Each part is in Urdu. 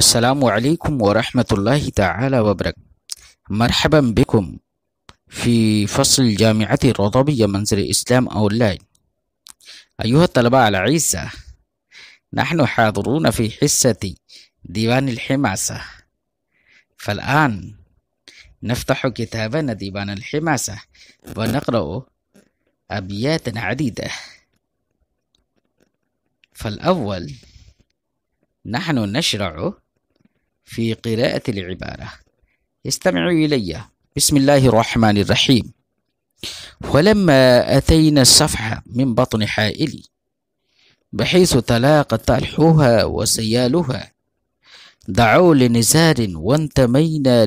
السلام عليكم ورحمة الله تعالى وبركاته. مرحبا بكم في فصل جامعة الرضبية منزل الإسلام أونلاين. أيها الطلبة الأعزاء، نحن حاضرون في حصة ديوان الحماسة، فالآن نفتح كتابنا ديوان الحماسة ونقرأ أبيات عديدة. فالأول نحن نشرع في قراءة العبارة. استمعوا إلي. بسم الله الرحمن الرحيم. ولما أتينا الصفحة من بطن حائل بحيث تلاقى طلحها وسيالها دعوا لنزار وانتمينا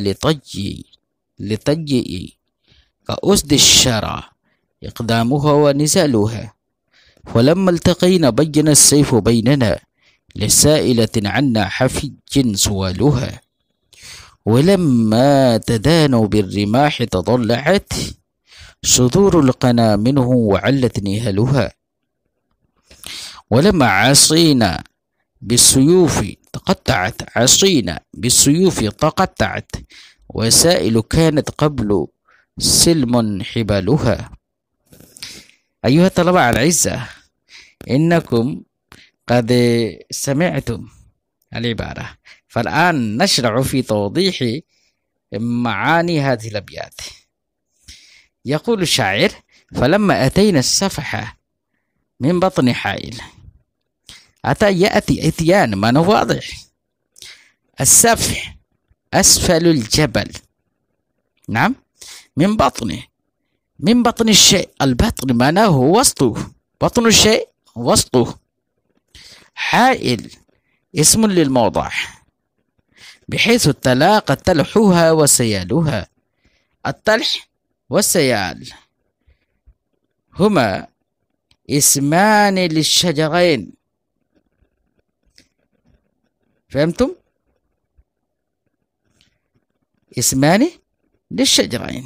لطجئ كأسد الشرى إقدامها ونزالها. ولما التقينا بين السيف بيننا لسائلة عنا حفي سوالها. ولما تدانوا بالرماح تضلعت صدور القنا منه وعلت نهالها. ولما عصينا بالسيوف تقطعت وسائل كانت قبل سلم حبالها. أيها الطلبة الأعزاء، إنكم قد سمعتم العبارة، فالآن نشرع في توضيح معاني هذه الأبيات. يقول الشاعر: فلما أتينا الصفحة من بطن حائل. أتى يأتي إتيان، ما واضح. السفح أسفل الجبل، نعم، من بطنه، من بطن الشيء. البطن معناه وسطه، بطن الشيء وسطه. حائل اسم للموضع بحيث تلاقى تلحها وسيالها. التلح والسيال هما اسمان للشجرين. فهمتم؟ اسمان للشجرين.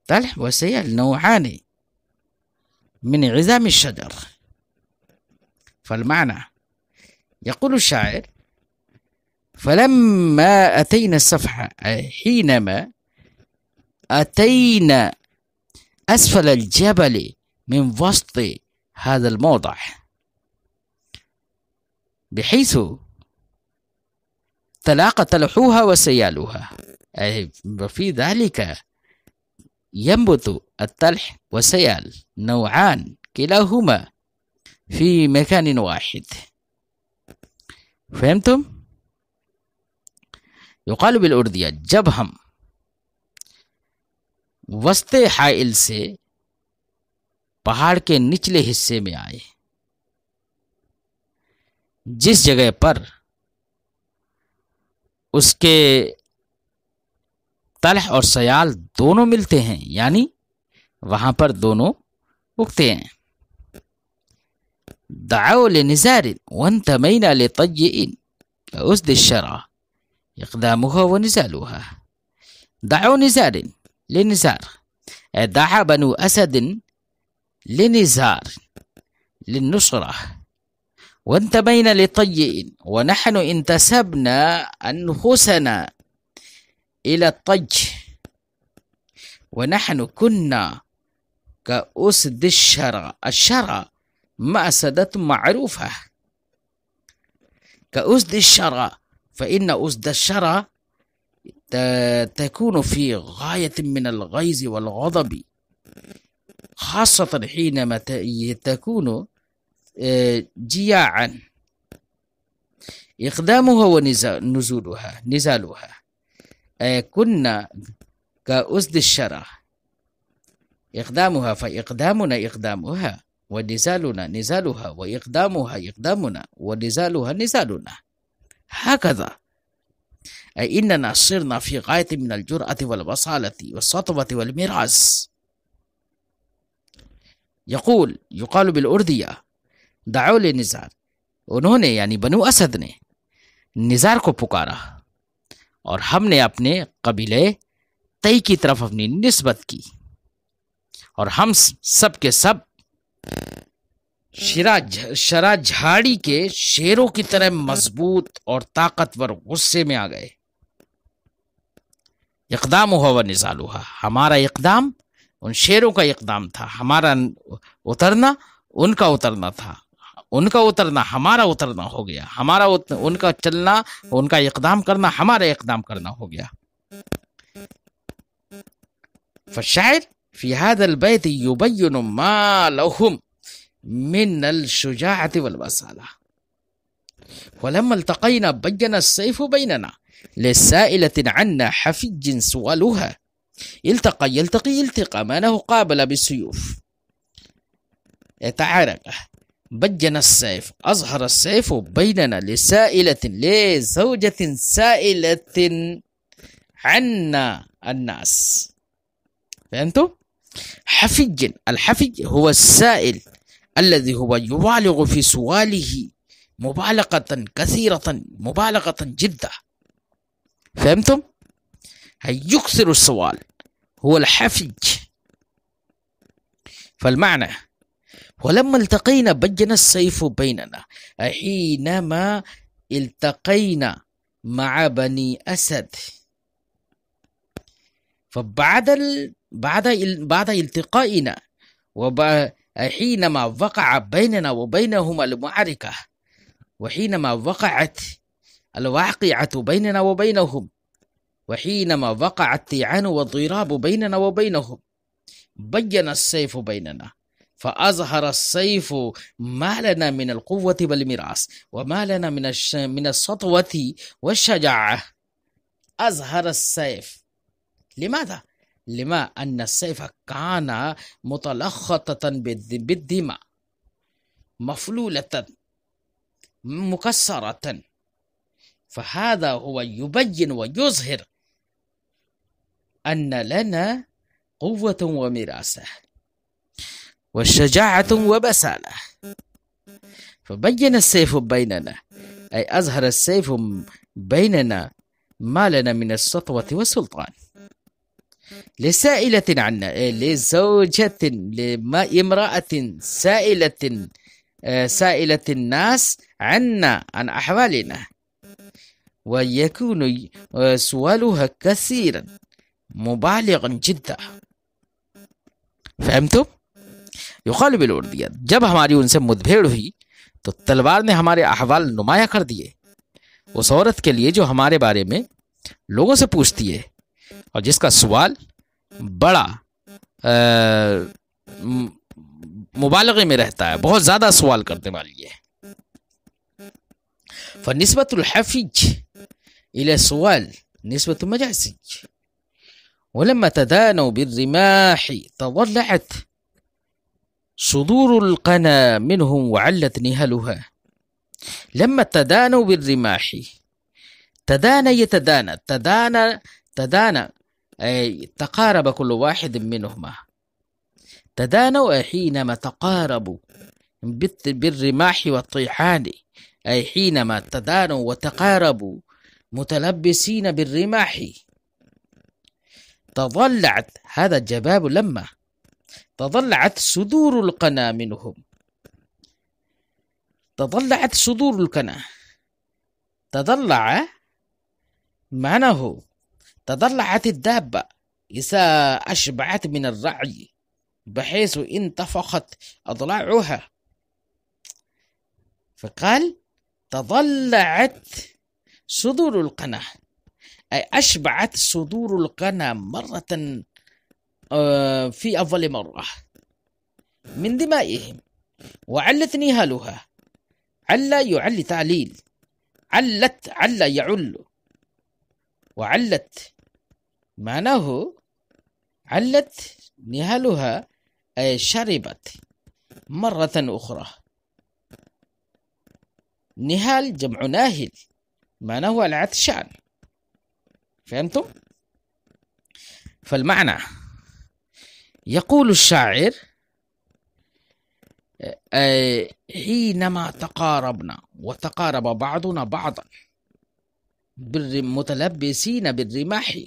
تلح وسيال نوعان من عظام الشجر. فالمعنى، يقول الشاعر: فلما أتينا الصفحة، أي حينما أتينا أسفل الجبل من وسط هذا الموضع، بحيث تلاقى تلحوها وسيالها، أي في ذلك ينبت التلح والسيال، نوعان كلاهما في مكان واحد. فهمتم؟ يقال بالأردية: جب ہم وسط حائل سے پہاڑ کے نچلے حصے میں آئے، جس جگہ پر اس کے تلح اور سیال دونوں ملتے ہیں، یعنی وہاں پر دونوں اگتے ہیں. دعوا لنزار وانتمينا لطجئ كأسد الشرى إقدامها ونزالها. دعوا نزار لنزار، دعا بنو أسد لنزار للنصرة. وانتمينا لطجئ، ونحن انتسبنا أنفسنا إلى الطج، ونحن كنا كأسد الشرى. الشرى مأسدة معروفة كأسد الشرى، فإن أسد الشرى تكون في غاية من الغيظ والغضب، خاصة حينما تكون جياعا. إقدامها ونزالها. كنا كأسد الشرى إقدامها، فإقدامنا إقدامها، ونزالنا نزالها، وإقدامها إقدامنا، ونزالها نزالنا. هكذا، أي إننا صرنا في غاية من الجرأة والبصالة والسطوة والمراس. يقال بالأردية: دعوا لنزار. انہوں نے یعنی بنو اسد نے نزار کو پکارا اور ہم نے اپنے قبیلے تی کی طرف اپنی نسبت کی، اور ہم سب کے سب شرح جھاڑی کے شیروں کی طرح مضبوط اور طاقتور غصے میں آ گئے. اقدام ہوا و نزالوہا، ہمارا اقدام ان شیروں کا اقدام تھا، ہمارا اترنا ان کا اترنا تھا، ان کا اترنا ہمارا اترنا ہو گیا، ہمارا ان کا چلنا، ان کا اقدام کرنا ہمارا اقدام کرنا ہو گیا. فالشاعر في هذا البيت يبين ما لهم من الشجاعة والبسالة. ولما التقينا بين السيف بيننا للسائلة عنا حفج سؤالها يلتقي التقامانه قابل بالسيوف. يتعارك بين السيف، أظهر السيف بيننا لزوجة سائلة عنا الناس. فهمتوا؟ حفج، الحفج هو السائل الذي هو يبالغ في سؤاله مبالغة كثيرة، مبالغة جدا. فهمتم؟ يكثر السؤال هو الحفج. فالمعنى ولما التقينا بين السيف بيننا، حينما التقينا مع بني أسد، بعد التقائنا وحينما وقع بيننا وبينهم المعركة، وحينما وقعت الواقعة بيننا وبينهم، وحينما وقع الطعان والضراب بيننا وبينهم، بين السيف بيننا، فأظهر السيف ما لنا من القوة والمراس وما لنا من السطوة والشجاعة. أظهر السيف. لماذا؟ لما أن السيف كان متلخطة بالدماء، مفلولة مكسرة. فهذا هو يبين ويظهر أن لنا قوة ومراسة والشجاعة وبسالة. فبين السيف بيننا، أي أظهر السيف بيننا ما لنا من السطوة والسلطان. لسائلة عنا، لزوجة، امرأة سائلة، سائلة الناس عنا، عن أحوالنا، ويكون سؤالها كثيرا مبالغا جدا. فهمتم؟ يقال بالأردية، جب ہماری ان سے مدبھیڑ ہوئی تو تلوار نے ہمارے احوال نمایاں کر دیے. اس عورت کے لیے جو ہمارے بارے میں لوگوں سے پوچھتی ہے اور جس کا سوال بڑا مبالغے میں رہتا ہے، بہت زیادہ سوال کرنے والی ہے. فنسبة الحفج إلى السؤال نسبة مجازي. ولما تدانوا بالرماح تضلعت صدور القنا منهم وعلت نهلها. لما تدانوا بالرماح، تدانى يتدانى، تدانى أي تقارب كل واحد منهما. تدانوا حينما تقاربوا بالرماح والطيحان، أي حينما تدانوا وتقاربوا متلبسين بالرماح. تضلعت، هذا الجباب لما تضلعت صدور القنا منهم. تضلعت صدور القنا. تضلع معناه تضلعت الدابة إذا أشبعت من الرعي بحيث انتفخت أضلاعها. فقال تضلعت صدور القنا، أي أشبعت صدور القنا مرة في أول مرة من دمائهم، وعلت نهالها. عل يعل تعليل، علت، عل يعل، وعلت معناه علت نهالها، أي شربت مرة أخرى. نهال جمع ناهل، معناه العطشان. فهمتم؟ فالمعنى يقول الشاعر حينما تقاربنا وتقارب بعضنا بعضا متلبسين بالرماح،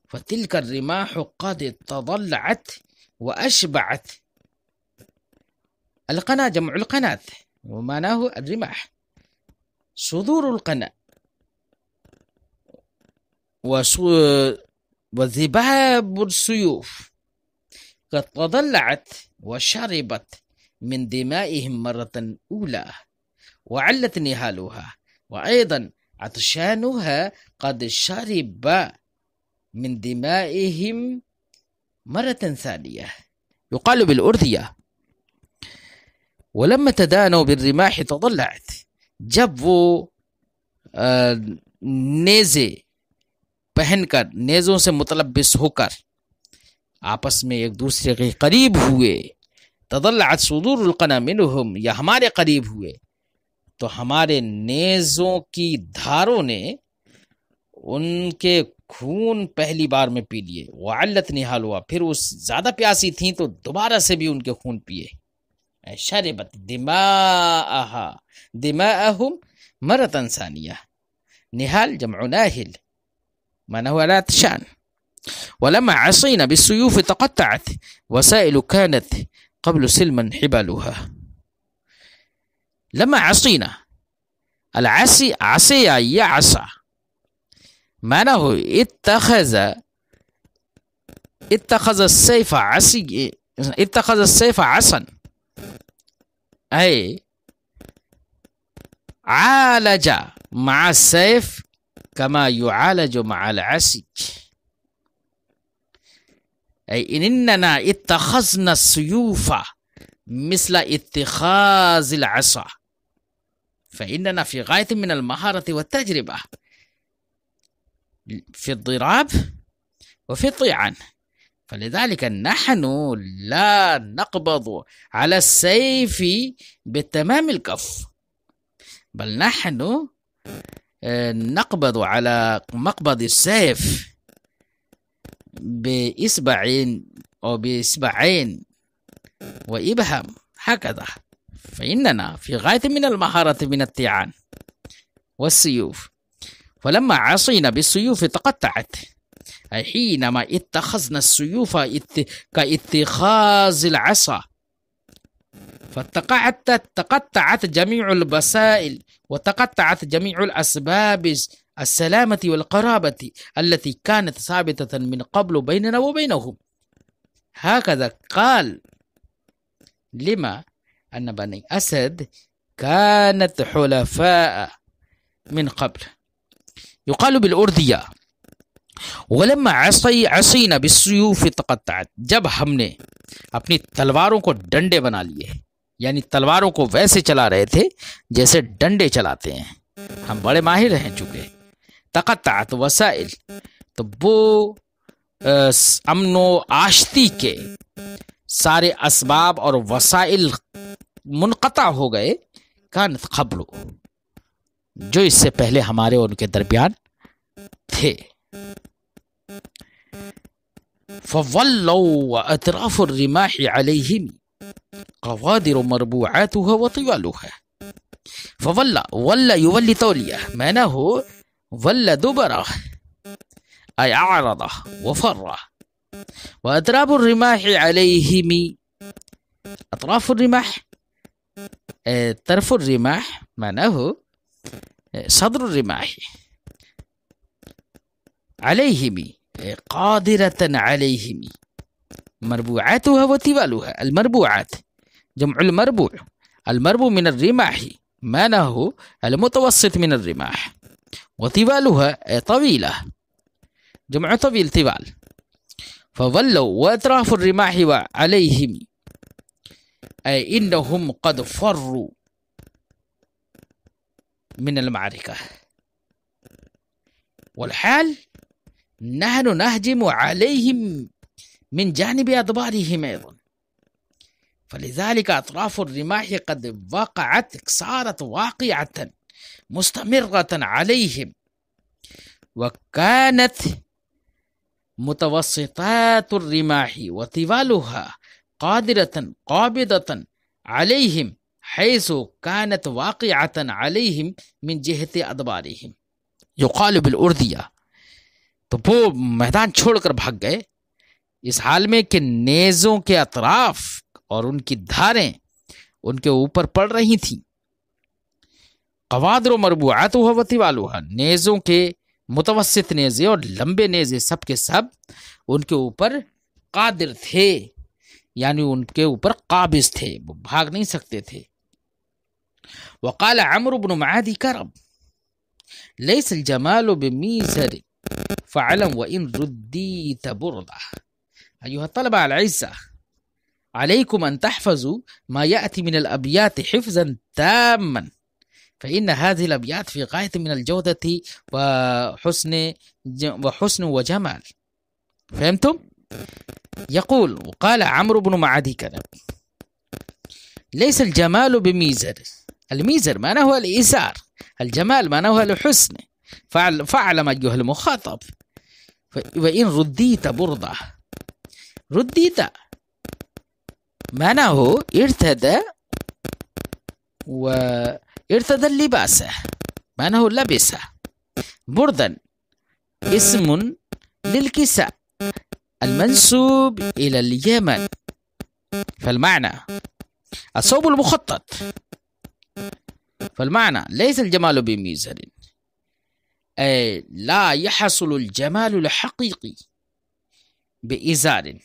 فتلك الرماح قد تضلعت وأشبعت القنا جمع القناة ومعناه الرماح. صدور القنا وذباب السيوف قد تضلعت وشربت من دمائهم مرة أولى وعلت نهالها، وأيضا عطشانها قد شرب من دمائهم مرة ثانية. يقال بالأردية ولما تدانوا بالرماح تضلعت، جب وہ نیزے پہن کر، نیزوں سے متلبس ہو کر آپس میں ایک دوسرے کے قریب ہوئے، تضلعت صدور القنا منہم، یا ہمارے قریب ہوئے، تو ہمارے نیزوں کی دھاروں نے ان کے خون پہلی بار میں پی لیے. وعلت نہالوا، پھر وہ زیادہ پیاسی تھیں تو دوبارہ سے بھی ان کے خون پیے. شربت دماءهم مرة ثانية. نهال جمع ناهل معناه العطشان. ولما عصينا بالسيوف تقطعت وسائل كانت قبل سلما حبالها. لما عصينا، العصي عصيا يعصى معناه اتخذ السيف عصي، اتخذ السيف عصا، أي عالج مع السيف كما يعالج مع العصي. أي إننا اتخذنا السيوف مثل اتخاذ العصا، فإننا في غاية من المهارة والتجربة في الضراب وفي الطعن، فلذلك نحن لا نقبض على السيف بتمام الكف، بل نحن نقبض على مقبض السيف بإصبعين أو بإصبعين وإبهام هكذا، فإننا في غاية من المهارة من الطعان والسيوف. فلما عصينا بالسيوف تقطعت، أي حينما اتخذنا السيوف كاتخاذ العصا، فتقطعت جميع البسائل وتقطعت جميع الأسباب السلامة والقرابة التي كانت ثابتة من قبل بيننا وبينهم. هكذا قال لما أن بني أسد كانت حلفاء من قبل. يقال بالأردية ولما عصينا بالسيوف تقطعت، جب ہم نے اپنی تلواروں کو ڈنڈے بنا لیے، یعنی تلواروں کو ویسے چلا رہے تھے جیسے ڈنڈے چلاتے ہیں، ہم بڑے ماہر ہیں چکے. تقطعت وسائل، تو وہ امن و آشتی کے سارے اسباب اور وسائل منقطع ہو گئے، کانت قبل، جو اس سے پہلے ہمارے اور ان کے درمیان تھے. فولوا اطراف الرماح علیہم قوادر مربوعاتها وطوالها. ولا يولي تولية معناه ولا دبره، أي أعرض وفر. وأطراف الرماح عليهم، أطراف الرماح طرف الرماح معناه صدر الرماح، عليهم قادرة عليهم، مربوعاتها وطوالها. المربوعات جمع المربوع، المربوع من الرماح معناه المتوسط من الرماح، وطوالها طويلة جمع طويل طوال. فولوا وأطراف الرماح عليهم، أي إنهم قد فروا من المعركة، والحال نحن نهجم عليهم من جانب أدبارهم أيضا. فلذلك أطراف الرماح قد وقعت، صارت واقعة مستمرة عليهم، وكانت متوسطات الرماح وطوالها قابضة عليهم حيث كانت واقعة عليهم من جهة أدبارهم. يقال بالأردية، تو وہ میدان چھوڑ کر بھاگ گئے اس حال میں کہ نیزوں کے اطراف اور ان کی دھاریں ان کے اوپر پڑ رہی تھیں. قوادر و مربوعاتها و طوالها، نیزوں کے متوسط نیزے اور لمبے نیزے سب کے سب ان کے اوپر قادر تھے، یعنی ان کے اوپر قابض تھے، وہ بھاگ نہیں سکتے تھے. وقال عمرو بن معاذ کرب ليس الجمال بميزر فعلم وإن رديت بردة. أيها الطلبة الأعزاء، عليكم أن تحفظوا ما يأتي من الأبيات حفظا تاما، فإن هذه الأبيات في غاية من الجودة وحسن وجمال. فهمتم؟ يقول وقال عمرو بن معاذ كذب ليس الجمال بميزر. الميزر معناه هو الإيسار، الجمال معناه هو الحسن. فاعلم أيها المخاطب وإن رديت بردة. رديت معناه ارتدى وارتدى اللباس، معناه لبس. بردا اسم للكساء المنسوب إلى اليمن، فالمعنى الصوب المخطط. فالمعنى ليس الجمال بميزر، أي لا يحصل الجمال الحقيقي بإزار.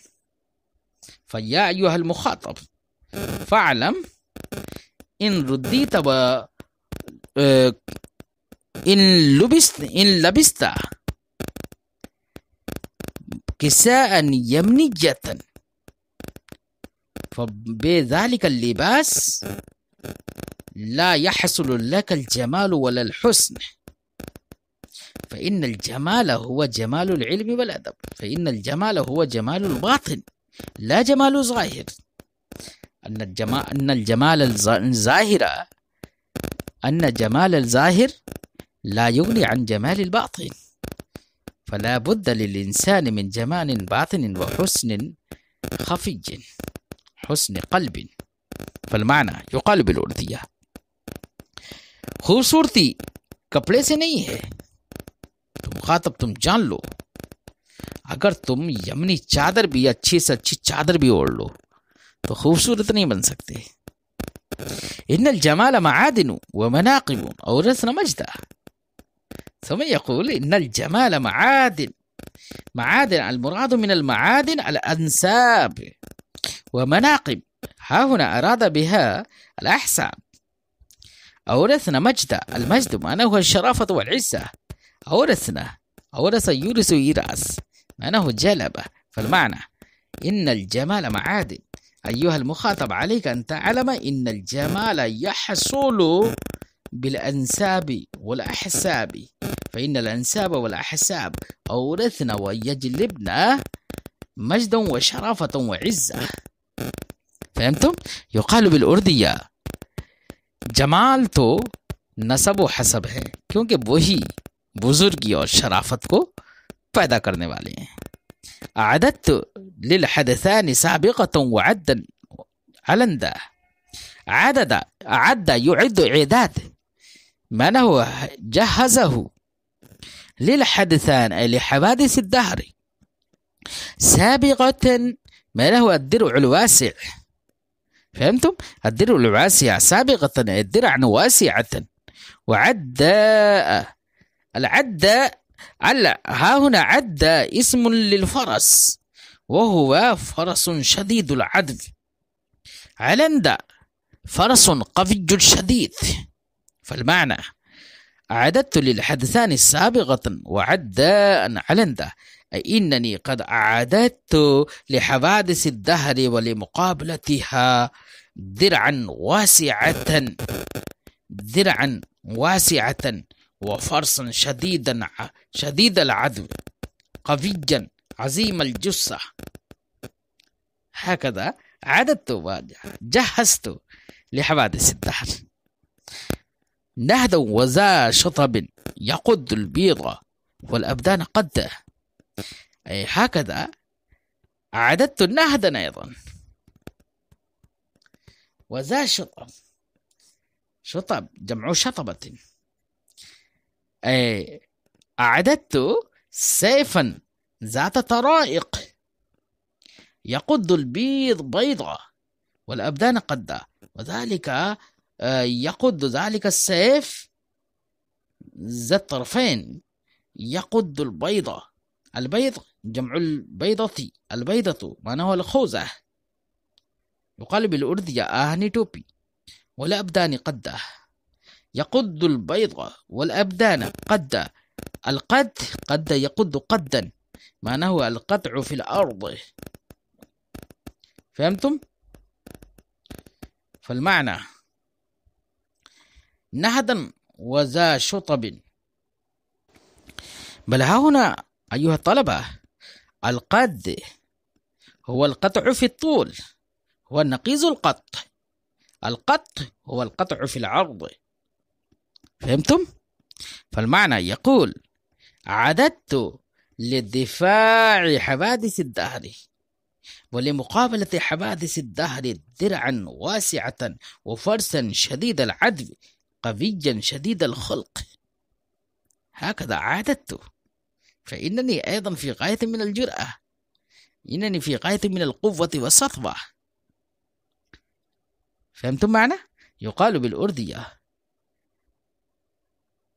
فيا أيها المخاطب فاعلم إن رديت إن لبست كساء يمنية فبذلك اللباس لا يحصل لك الجمال ولا الحسن، فإن الجمال هو جمال العلم والأدب، فإن الجمال هو جمال الباطن لا جمال الظاهر. أن جمال الظاهر لا يغني عن جمال الباطن، فلا بد للإنسان من جمال باطن وحسن خفي، حسن قلب. فالمعنى يقال بالأردية خوبصورتی کپڑے سے نہیں ہے. تو مخاطب تم جان لو، اگر تم یمنی چادر بھی اچھی سے اچھی چادر بھی اوڑھ لو تو خوبصورت نہیں بن سکتے. ان الجمال معادن ومناقب اورثنا مجدا. ثم يقول ان الجمال معادن المراد من المعادن الانساب ومناقب، ها هنا اراد بها الاحساب. اورثنا مجدا، المجد معناه الشرافة والعزة. أورث يورث إيراث معناه جلبة. فالمعنى إن الجمال معادن. أيها المخاطب عليك أن تعلم إن الجمال يحصل بالأنساب والأحساب، فإن الأنساب والأحساب أورثنا ويجلبنا مجدا وشرافة وعزة. فهمتم؟ يقال بالأردية جمال تو نسب و حسب ہے، کیونکہ وہی بزرگی اور شرافت کو پیدا کرنے والے ہیں. اعددت للحدثان سابقة وعدا علندا. اعد يعد اعداد معنى هو جهزه للحدثان أي لحوادث الدهر. سابقة معنى هو الدرع الواسع. فهمتم؟ الدرع الواسع سابقة الدرع واسعة. العد ها هنا عد اسم للفرس وهو فرس شديد العدو. علند فرس قوي شديد. فالمعنى أعددت للحدثان سابقة وعدا علند، أي إنني قد أعددت لحوادث الدهر ولمقابلتها درعا واسعة وفرسا شديد العدو قويا عظيم الجثة. هكذا عددت وجهزت لحوادث الدهر. نهدا وذا شطب يقد البيض والأبدان قده، أي هكذا أعددت نهدا أيضا. وذا شطب جمع شطبة، أي أعددت سيفا ذات طرائق يقد البيض بيضة والأبدان قدا، وذلك يقد ذلك السيف ذا الطرفين يقد البيضة. البيض جمع البيضة، البيضة معناه الخوذة. يقال بالأردية آهني توبي. والأبدان قدا يقد البيضة والأبدان قدا. القد قد يقد قدا معناه القطع في الأرض. فهمتم؟ فالمعنى نهدا وذا شطب. بل ها هنا أيها الطلبة القد هو القطع في الطول، هو النقيض القط. القط هو القطع في العرض. فهمتم؟ فالمعنى يقول عددت لدفاع حوادث الدهر ولمقابلة حوادث الدهر درعا واسعة وفرسا شديد العدو قويا شديد الخلق. هكذا عادت، فإنني أيضا في غاية من الجرأة، إنني في غاية من القوة والسطوة. فهمتم معنى؟ يقال بالأردية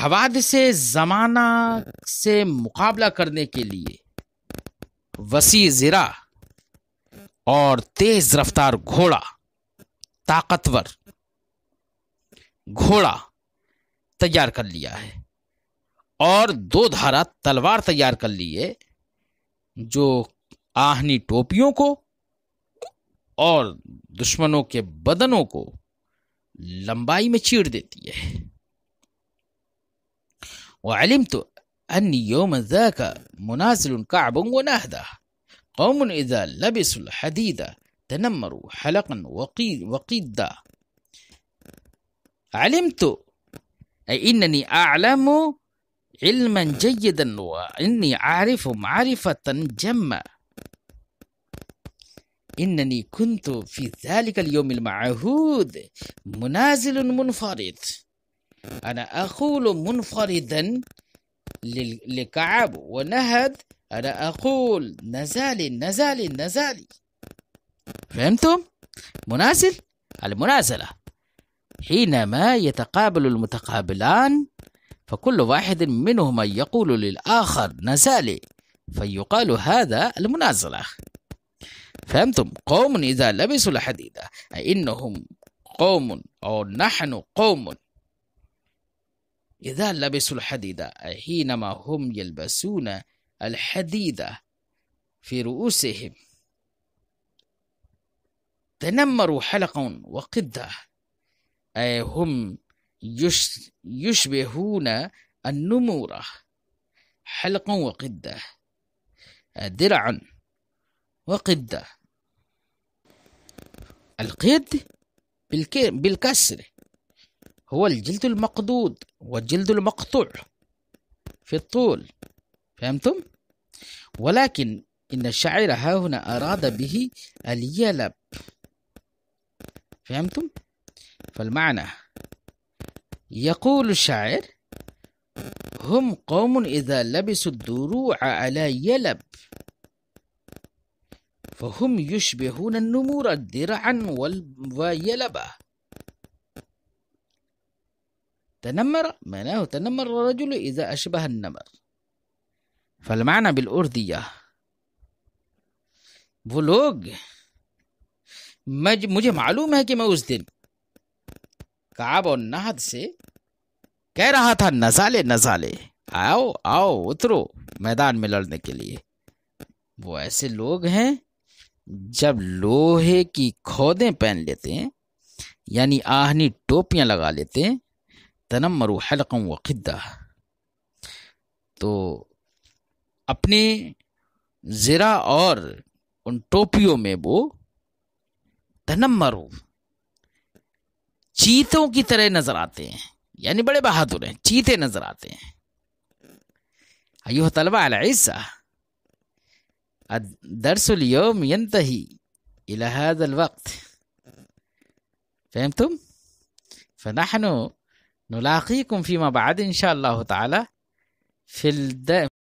حوادث سے زمانہ سے مقابلہ کرنے کے لیے وسیع ذرا اور تیز رفتار گھوڑا، طاقتور گھوڑا تیار کر لیا ہے، اور 2 دھارا تلوار تیار کر لی ہے جو آہنی ٹوپیوں کو اور دشمنوں کے بدنوں کو لمبائی میں چیر دیتی ہے۔ وعلمت أني يوم ذاك منازل كعب ونهدة قوم إذا لبسوا الحديد تنمروا حلقا وقيدا. علمت أي إنني أعلم علما جيدا وإني أعرف معرفة جمة. إنني كنت في ذلك اليوم المعهود منازل منفرد. أنا أقول منفردا لكعب ونهد، أنا أقول نزالي. فهمتم؟ منازل المنازلة حينما يتقابل المتقابلان فكل واحد منهما يقول للآخر نزالي فيقال هذا المنازلة. فهمتم؟ قوم إذا لبسوا الحديد أي إنهم قوم أو نحن قوم إذا لبسوا الحديد حينما هم يلبسون الحديد في رؤوسهم تنمروا حلقا وقدة أي هم يشبهون النمور حلقا وقدة درعا وقدة. القد بالكسر هو الجلد المقدود والجلد المقطوع في الطول. فهمتم؟ ولكن إن الشاعر ها هنا أراد به اليلب. فهمتم؟ فالمعنى يقول الشاعر هم قوم إذا لبسوا الدروع على يلب فهم يشبهون النمور درعا ويلبا. تنمر معناه تنمر الرجل إذا أشبه النمر. فالمعنى بالأردية وہ لوگ مجھے معلوم ہے کہ میں اس دن کعب اور نہد سے کہہ رہا تھا نزالے آؤ اترو میدان میں لڑنے کے لیے۔ وہ ایسے لوگ ہیں جب لوہے کی کھودیں پہن لیتے ہیں یعنی آہنی ٹوپیاں لگا لیتے ہیں تنمروا حلقا وقدہ، تو اپنے زرہ اور ان ٹوپیوں میں وہ تنمروا چیتوں کی طرح نظر آتے ہیں، یعنی بڑے بہادر ہیں، چیتے نظر آتے ہیں۔ ایوہ طلبہ العزہ الدرس اليوم ينتهي إلى هذا الوقت. فهمتم؟ فنحن نلاقيكم فيما بعد إن شاء الله تعالى في